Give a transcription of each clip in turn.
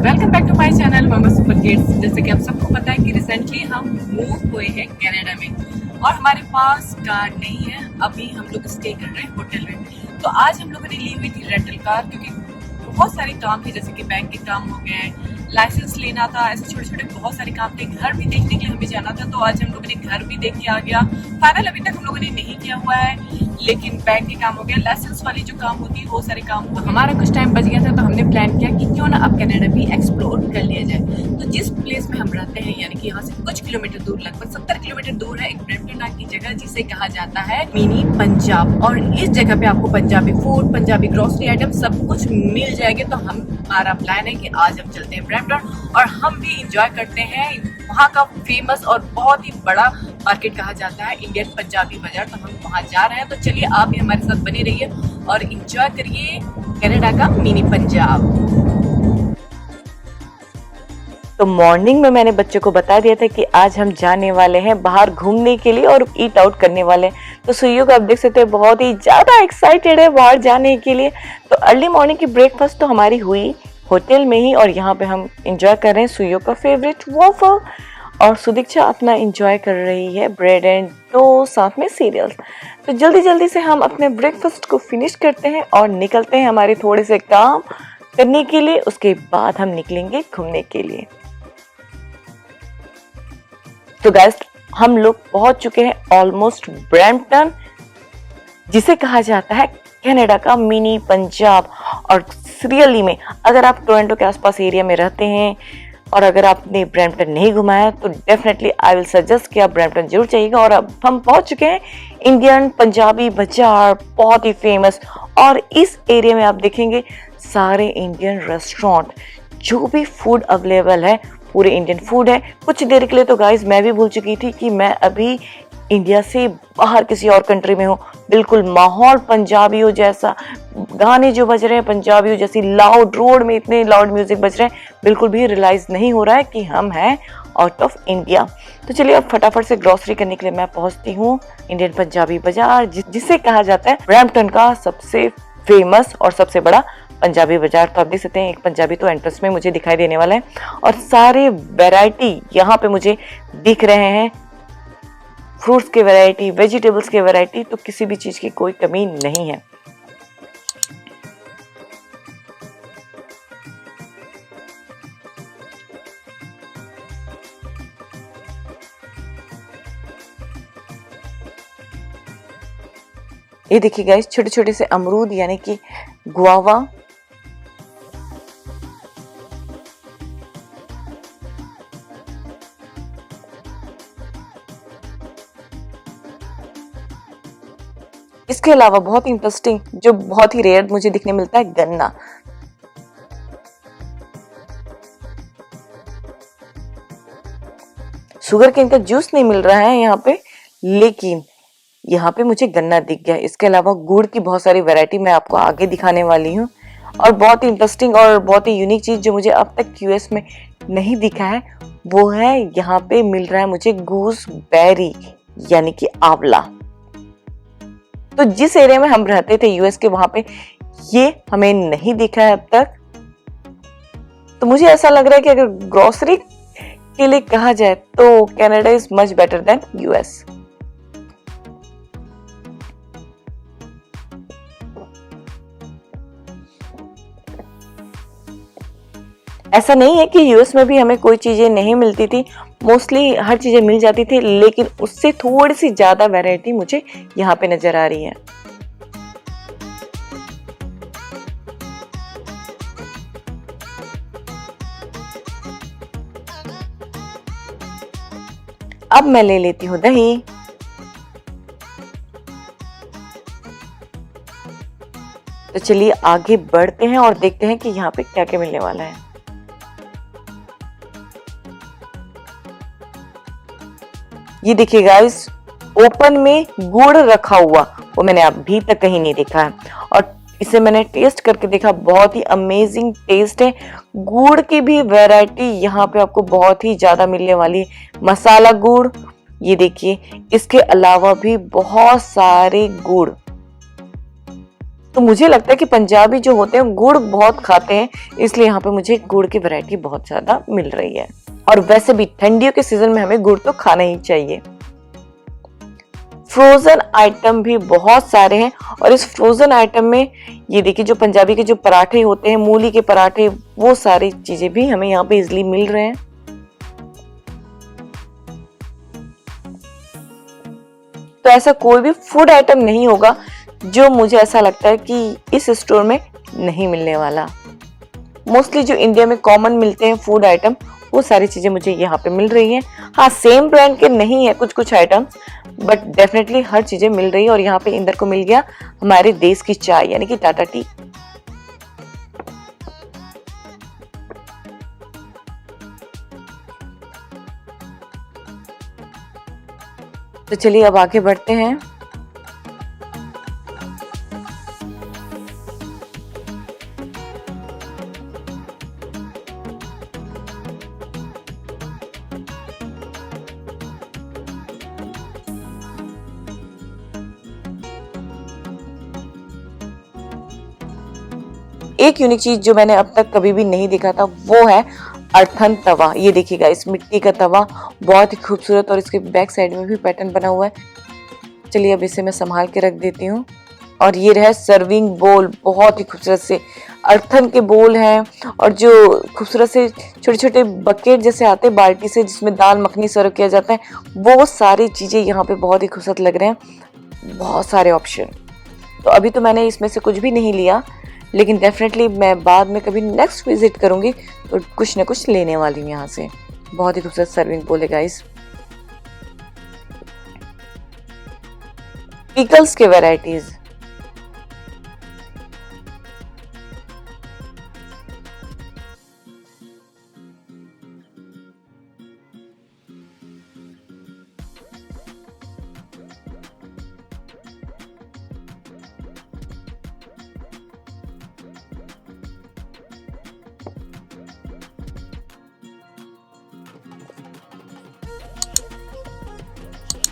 Welcome back to my channel Mama Super Kids. जैसे कि आप सबको पता है कि रिसेंटली हम मूव हुए हैं कनाडा में और हमारे पास कार नहीं है। अभी हम लोग स्टे कर रहे हैं होटल में। तो आज हम लोगों ने ली हुई थी रेंटल कार, क्योंकि बहुत सारे काम थे, जैसे कि बैंक के काम हो गए, लाइसेंस लेना था, ऐसे छोटे छोटे बहुत सारे काम थे। घर भी देखने के लिए हमें जाना था, तो आज हम लोगों ने घर भी देख के आ गया। फाइनल अभी तक हम लोगों ने नहीं किया हुआ है, लेकिन बैंक के काम हो गया, लाइसेंस वाली जो काम होती है वो सारे काम हुआ। हमारा कुछ टाइम बच गया था, तो हमने प्लान किया कि क्यों ना अब कनाडा भी एक्सप्लोर कर लिया जाए। तो जिस प्लेस में हम रहते हैं, यानी कि यहाँ से कुछ किलोमीटर दूर, लगभग 70 किलोमीटर दूर है, एक ब्रैम्पटन नाम की जगह जिसे कहा जाता है मिनी पंजाब। और इस जगह पे आपको Punjabi food, Punjabi grocery item सब कुछ मिल जाएंगे। तो हमारा प्लान है कि आज हम चलते हैं ब्रैम्पटन और हम भी इंजॉय करते हैं वहाँ का फेमस और बहुत ही बड़ा मार्केट कहा जाता है इंडियन पंजाबी बाजार। तो हम वहाँ जा रहे हैं, तो चलिए आप भी हमारे साथ बने रहिए और इंजॉय करिए कनाडा का मिनी पंजाब। तो मॉर्निंग में मैंने बच्चों को बता दिया था कि आज हम जाने वाले हैं बाहर घूमने के लिए और ईट आउट करने वाले हैं। तो सुइयो को आप देख सकते हैं बहुत ही ज़्यादा एक्साइटेड है बाहर जाने के लिए। तो अर्ली मॉर्निंग की ब्रेकफास्ट तो हमारी हुई होटल में ही और यहाँ पे हम इंजॉय कर रहे हैं सुइयो का फेवरेट वॉफल, और सुदीक्षा अपना इंजॉय कर रही है ब्रेड एंड टोस्ट, साथ में सीरियल्स। तो जल्दी जल्दी से हम अपने ब्रेकफास्ट को फिनिश करते हैं और निकलते हैं हमारे थोड़े से काम करने के लिए। उसके बाद हम निकलेंगे घूमने के लिए। तो गाइस, हम लोग पहुंच चुके हैं ऑलमोस्ट ब्रैम्पटन, जिसे कहा जाता है कनाडा का मिनी पंजाब। और सीरियली में अगर आप टोरंटो के आसपास एरिया में रहते हैं और अगर आपने ब्रैम्पटन नहीं घुमाया, तो डेफिनेटली आई विल सजेस्ट कि आप ब्रैम्पटन जरूर जाइएगा। और अब हम पहुंच चुके हैं इंडियन पंजाबी बाजार, बहुत ही फेमस। और इस एरिया में आप देखेंगे सारे इंडियन रेस्टोरेंट, जो भी फूड अवेलेबल है पूरे इंडियन फूड है। कुछ देर के लिए तो गाइस मैं भी भूल चुकी थी कि मैं अभी इंडिया से बाहर किसी और कंट्री में हूँ। बिल्कुल माहौल पंजाबी हो जैसा, गाने जो बज रहे हैं पंजाबी हो जैसी, लाउड, रोड में इतने लाउड म्यूजिक बज रहे हैं, बिल्कुल भी रियलाइज नहीं हो रहा है कि हम हैं आउट ऑफ इंडिया। तो चलिए अब फटाफट से ग्रोसरी करने के लिए मैं पहुंचती हूँ इंडियन पंजाबी बाजार, जिसे कहा जाता है ब्रैम्पटन का सबसे फेमस और सबसे बड़ा पंजाबी बाजार। तो आप देख सकते हैं एक पंजाबी तो एंट्रेंस में मुझे दिखाई देने वाला है और सारे वैरायटी यहाँ पे मुझे दिख रहे हैं। फ्रूट्स के वैरायटी, वेजिटेबल्स के वैरायटी, तो किसी भी चीज की कोई कमी नहीं है। ये देखिए गाइस, छोटे छोटे से अमरूद यानी कि गुआवा, इसके अलावा बहुत ही इंटरेस्टिंग, जो बहुत ही रेयर मुझे दिखने मिलता है, गन्ना। शुगर केन का जूस नहीं मिल रहा है यहाँ पे, लेकिन यहाँ पे मुझे गन्ना दिख गया। इसके अलावा गुड़ की बहुत सारी वैरायटी मैं आपको आगे दिखाने वाली हूँ। और बहुत ही इंटरेस्टिंग और बहुत ही यूनिक चीज जो मुझे अब तक यूएस में नहीं दिखा है, वो है यहाँ पे मिल रहा है मुझे गूसबेरी यानी कि आंवला। तो जिस एरिया में हम रहते थे यूएस के, वहां पे ये हमें नहीं दिखा है अब तक। तो मुझे ऐसा लग रहा है कि अगर ग्रोसरी के लिए कहा जाए तो Canada is much better than US. ऐसा नहीं है कि यूएस में भी हमें कोई चीजें नहीं मिलती थी, मोस्टली हर चीजें मिल जाती थी, लेकिन उससे थोड़ी सी ज्यादा वैरायटी मुझे यहाँ पे नजर आ रही है। अब मैं ले लेती हूँ दही। तो चलिए आगे बढ़ते हैं और देखते हैं कि यहाँ पे क्या क्या मिलने वाला है। ये देखिए गाइस, ओपन में गुड़ रखा हुआ, वो मैंने अभी तक कहीं नहीं देखा है। और इसे मैंने टेस्ट करके देखा, बहुत ही अमेजिंग टेस्ट है। गुड़ की भी वैरायटी यहाँ पे आपको बहुत ही ज्यादा मिलने वाली है। मसाला गुड़, ये देखिए, इसके अलावा भी बहुत सारे गुड़। तो मुझे लगता है कि पंजाबी जो होते हैं गुड़ बहुत खाते हैं, इसलिए यहाँ पे मुझे गुड़ की वैरायटी बहुत ज्यादा मिल रही है। और वैसे भी ठंडियों के सीजन में हमें गुड़ तो खाना ही चाहिए। फ्रोजन आइटम भी बहुत सारे हैं और इस फ्रोजन आइटम में ये देखिए जो पंजाबी के जो पराठे होते हैं, मूली के पराठे, वो सारी चीजें भी हमें यहाँ पे इजिली मिल रहे हैं। तो ऐसा कोई भी फूड आइटम नहीं होगा जो मुझे ऐसा लगता है कि इस स्टोर में नहीं मिलने वाला। मोस्टली जो इंडिया में कॉमन मिलते हैं फूड आइटम, वो सारी चीजें मुझे यहाँ पे मिल रही हैं। हाँ, सेम ब्रांड के नहीं है कुछ कुछ आइटम्स, बट डेफिनेटली हर चीजें मिल रही है। और यहाँ पे इंदर को मिल गया हमारे देश की चाय यानी कि टाटा टी। तो चलिए अब आगे बढ़ते हैं। एक यूनिक चीज जो मैंने अब तक कभी भी नहीं देखा था वो है अर्थन तवा। ये देखिएगा, इस मिट्टी का तवा बहुत ही खूबसूरत और इसके बैक साइड में भी पैटर्न बना हुआ है। चलिए अब इसे मैं संभाल के रख देती हूँ। और ये रहा सर्विंग बोल, बहुत ही खूबसूरत से अर्थन के बोल हैं और जो खूबसूरत से छोटे छोटे बकेट जैसे आते हैं बाल्टी से जिसमें दाल मखनी सर्व किया जाता है, वो सारी चीजें यहाँ पे बहुत ही खूबसूरत लग रहे हैं। बहुत सारे ऑप्शन। तो अभी तो मैंने इसमें से कुछ भी नहीं लिया, लेकिन डेफिनेटली मैं बाद में कभी नेक्स्ट विजिट करूंगी तो कुछ ना कुछ लेने वाली हूँ यहाँ से। बहुत ही खूबसूरत सर्विंग बोल है गाइस। पिकल्स के वैरायटीज,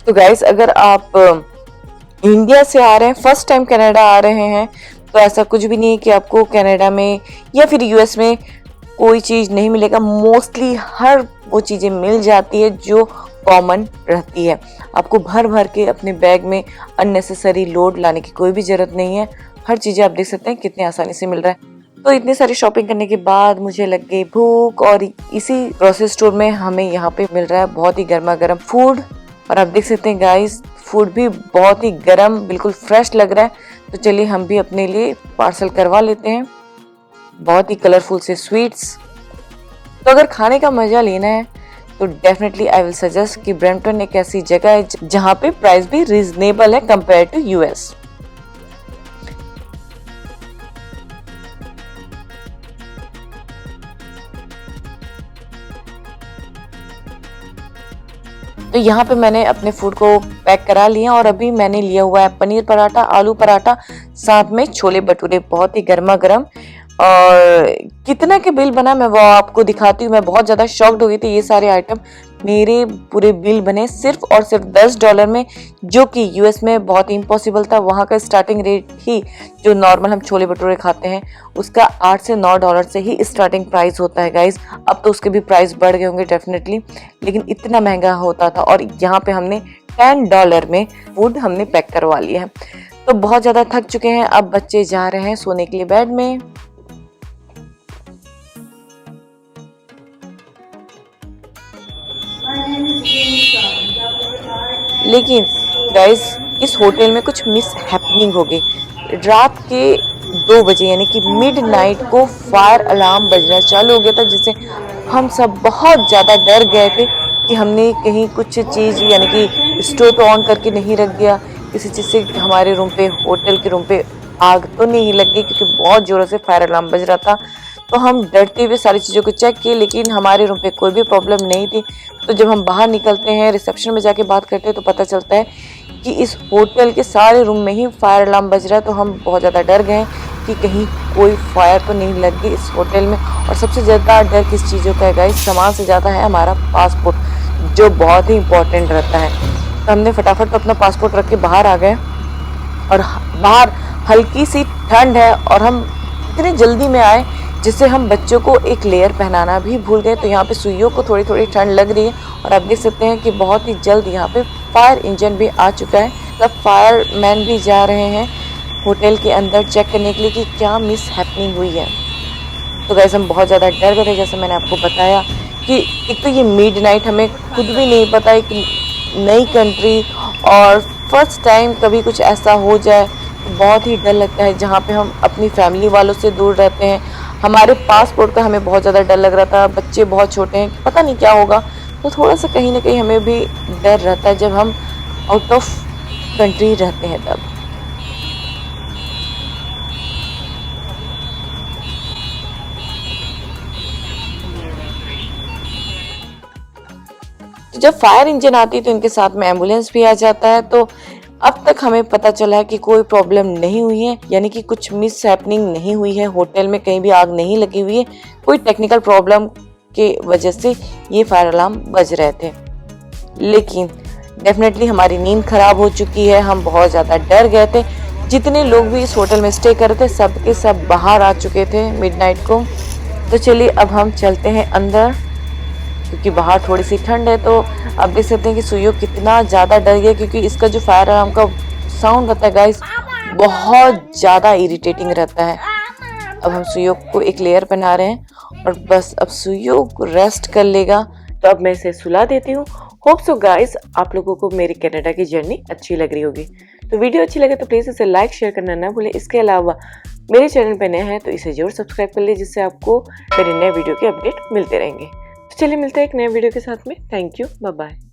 तो गाइस अगर आप इंडिया से आ रहे हैं, फर्स्ट टाइम कनाडा आ रहे हैं, तो ऐसा कुछ भी नहीं है कि आपको कनाडा में या फिर यूएस में कोई चीज़ नहीं मिलेगा। मोस्टली हर वो चीज़ें मिल जाती है जो कॉमन रहती है। आपको भर भर के अपने बैग में अननेसेसरी लोड लाने की कोई भी ज़रूरत नहीं है। हर चीज़ें आप देख सकते हैं कितने आसानी से मिल रहा है। तो इतनी सारी शॉपिंग करने के बाद मुझे लग गई भूख और इसी ग्रोसरी स्टोर में हमें यहाँ पे मिल रहा है बहुत ही गर्मा गर्म फूड। और आप देख सकते हैं गाइस, फूड भी बहुत ही गर्म, बिल्कुल फ्रेश लग रहा है। तो चलिए हम भी अपने लिए पार्सल करवा लेते हैं। बहुत ही कलरफुल से स्वीट्स। तो अगर खाने का मजा लेना है तो डेफिनेटली आई विल सजेस्ट कि ब्रैम्पटन एक ऐसी जगह है जहाँ पे प्राइस भी रीजनेबल है कंपेयर टू यूएस। तो यहाँ पे मैंने अपने फूड को पैक करा लिया और अभी मैंने लिया हुआ है पनीर पराठा, आलू पराठा, साथ में छोले भटूरे, बहुत ही गर्मा गर्म। और कितना के बिल बना मैं वो आपको दिखाती हूँ। मैं बहुत ज़्यादा शॉक्ड हो गई थी। ये सारे आइटम मेरे पूरे बिल बने सिर्फ और सिर्फ $10 में, जो कि यूएस में बहुत ही इम्पॉसिबल था। वहाँ का स्टार्टिंग रेट ही जो नॉर्मल हम छोले भटूरे खाते हैं उसका $8 से $9 से ही स्टार्टिंग प्राइस होता है गाइस। अब तो उसके भी प्राइस बढ़ गए होंगे डेफिनेटली, लेकिन इतना महंगा होता था। और यहाँ पे हमने $10 में फूड हमने पैक करवा लिया है। तो बहुत ज़्यादा थक चुके हैं, अब बच्चे जा रहे हैं सोने के लिए बेड में। लेकिन गाइस इस होटल में कुछ मिस हैपनिंग हो गई। रात के 2 बजे यानी कि मिडनाइट को फायर अलार्म बजना चालू हो गया था, जिससे हम सब बहुत ज़्यादा डर गए थे कि हमने कहीं कुछ चीज़ यानी कि स्टोव तो ऑन करके नहीं रख दिया, किसी चीज़ से हमारे रूम पे, होटल के रूम पे आग तो नहीं लग गई, क्योंकि बहुत ज़ोरों से फायर अलार्म बज रहा था। तो हम डरते हुए सारी चीज़ों को चेक किए, लेकिन हमारे रूम पे कोई भी प्रॉब्लम नहीं थी। तो जब हम बाहर निकलते हैं, रिसेप्शन में जाके बात करते हैं, तो पता चलता है कि इस होटल के सारे रूम में ही फायर अलार्म बज रहा है। तो हम बहुत ज़्यादा डर गए कि कहीं कोई फायर तो नहीं लग गई इस होटल में। और सबसे ज़्यादा डर किस चीज़ों का है गाइस, सामान से ज़्यादा है हमारा पासपोर्ट, जो बहुत ही इंपॉर्टेंट रहता है। तो हमने फटाफट अपना पासपोर्ट रख के बाहर आ गए और बाहर हल्की सी ठंड है और हम इतनी जल्दी में आए जिससे हम बच्चों को एक लेयर पहनाना भी भूल गए। तो यहाँ पे सुइयों को थोड़ी थोड़ी ठंड लग रही है और आप देख सकते हैं कि बहुत ही जल्द यहाँ पे फायर इंजन भी आ चुका है। सब फायरमैन भी जा रहे हैं होटल के अंदर चेक करने के लिए कि क्या मिस हैपनिंग हुई है। तो गाइस हम बहुत ज़्यादा डर गए थे, जैसे मैंने आपको बताया कि एक तो ये मिडनाइट, हमें खुद भी नहीं पता है कि नई कंट्री और फर्स्ट टाइम कभी कुछ ऐसा हो जाए तो बहुत ही डर लगता है। जहाँ पे हम अपनी फैमिली वालों से दूर रहते हैं, हमारे पासपोर्ट का हमें बहुत ज़्यादा डर लग रहा था, बच्चे बहुत छोटे हैं, पता नहीं क्या होगा। तो थोड़ा सा कहीं ना कहीं हमें भी डर रहता है जब हम आउट ऑफ कंट्री रहते हैं तब। तो जब फायर इंजन आती है तो इनके साथ में एम्बुलेंस भी आ जाता है। तो अब तक हमें पता चला है कि कोई प्रॉब्लम नहीं हुई है, यानी कि कुछ मिस हैपनिंग नहीं हुई है, होटल में कहीं भी आग नहीं लगी हुई है, कोई टेक्निकल प्रॉब्लम के वजह से ये फायर अलार्म बज रहे थे। लेकिन डेफिनेटली हमारी नींद खराब हो चुकी है, हम बहुत ज़्यादा डर गए थे। जितने लोग भी इस होटल में स्टे कर रहे थे सब के सब बाहर आ चुके थे मिडनाइट को। तो चलिए अब हम चलते हैं अंदर, क्योंकि बाहर थोड़ी सी ठंड है। तो आप देख सकते हैं कि सुइयो कितना ज़्यादा डर गया, क्योंकि इसका जो फायर अलार्म का साउंड रहता है गाइस बहुत ज़्यादा इरिटेटिंग रहता है। अब हम सुइयो को एक लेयर पहना रहे हैं और बस अब सुइयो रेस्ट कर लेगा। तो अब मैं इसे सुला देती हूँ। होप सो गाइस आप लोगों को मेरी कनाडा की जर्नी अच्छी लग रही होगी। तो वीडियो अच्छी लगे तो प्लीज़ इसे लाइक शेयर करना ना भूलें। इसके अलावा मेरे चैनल पर नए हैं तो इसे जरूर सब्सक्राइब कर लीजिए, जिससे आपको मेरे नए वीडियो के अपडेट मिलते रहेंगे। तो चलिए मिलते हैं एक नए वीडियो के साथ में। Thank you, bye bye.